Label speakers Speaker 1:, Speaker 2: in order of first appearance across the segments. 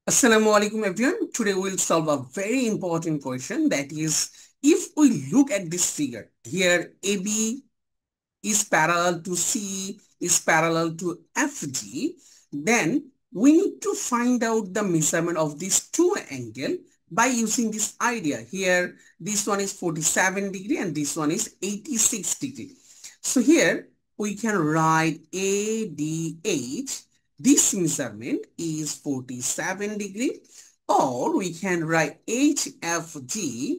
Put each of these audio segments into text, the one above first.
Speaker 1: Assalamu alaikum everyone. Today we'll solve a very important question, that is, if we look at this figure here, AB is parallel to C is parallel to FG, then we need to find out the measurement of these two angles by using this idea. Here this one is 47 degree and this one is 86 degree. So here we can write ADH. This measurement is 47 degree, or we can write HFG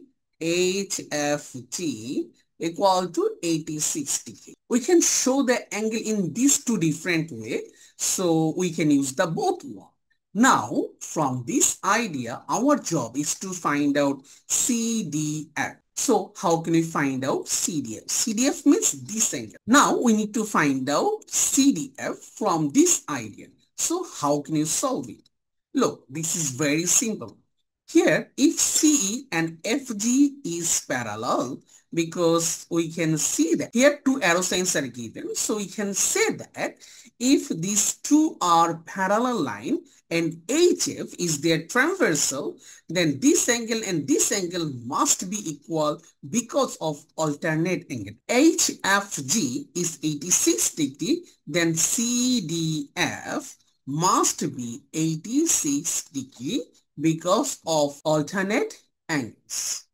Speaker 1: equal to 86 degree. We can show the angle in these two different ways, so we can use the both law. Now, from this idea, our job is to find out CDF. So, how can we find out CDF? CDF means this angle. Now, we need to find out CDF from this idea. So, how can you solve it? Look, this is very simple. Here, if CE and FG is parallel, because we can see that here two arrow signs are given, so we can say that if these two are parallel line and HF is their transversal, then this angle and this angle must be equal because of alternate angle. HFG is 86 degree, then CDF must be 86 degree because of alternate angles.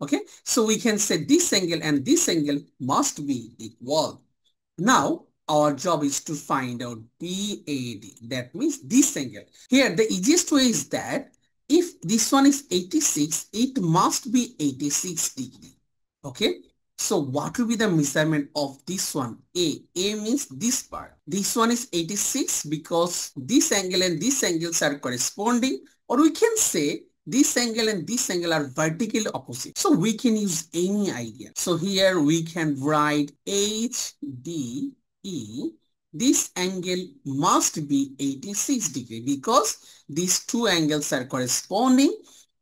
Speaker 1: Okay, so we can say this angle and this angle must be equal. Now, our job is to find out BAD. That means this angle. Here, the easiest way is that if this one is 86, it must be 86 degree. Okay, so what will be the measurement of this one? A means this part. This one is 86 because this angle and these angles are corresponding, or we can say this angle and this angle are vertically opposite. So we can use any idea. So here we can write HDE. This angle must be 86 degree because these two angles are corresponding,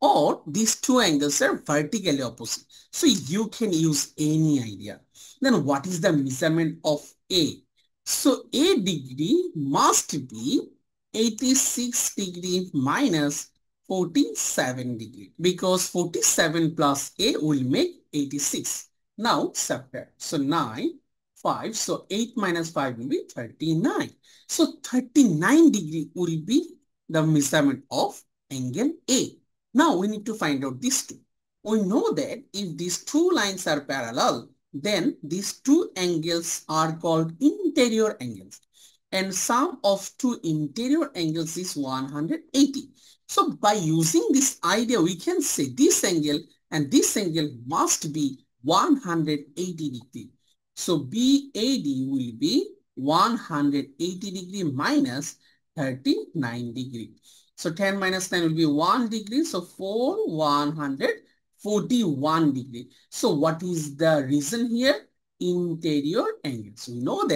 Speaker 1: or these two angles are vertically opposite. So you can use any idea. Then what is the measurement of A? So A degree must be 86 degree minus 47 degree, because 47 plus A will make 86. Now subtract. So 9, 5. So 8 minus 5 will be 39. So 39 degree will be the measurement of angle A. Now we need to find out these two. We know that if these two lines are parallel, then these two angles are called interior angles. And sum of two interior angles is 180. So by using this idea, we can say this angle and this angle must be 180 degree. So BAD will be 180 degree minus 39 degree. So 10 minus 9 will be 1 degree. So 141 degree. So what is the reason here? Interior angles. We know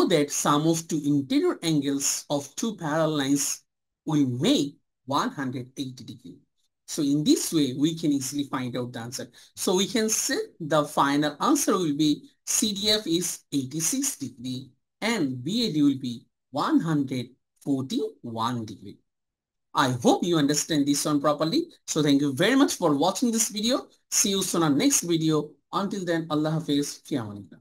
Speaker 1: that sum of two interior angles of two parallel lines will make 180 degree. So in this way, we can easily find out the answer. So we can say the final answer will be CDF is 86 degree and BAD will be 141 degree. I hope you understand this one properly. So thank you very much for watching this video. See you soon on next video. Until then, Allah Hafiz. Fi amanillah.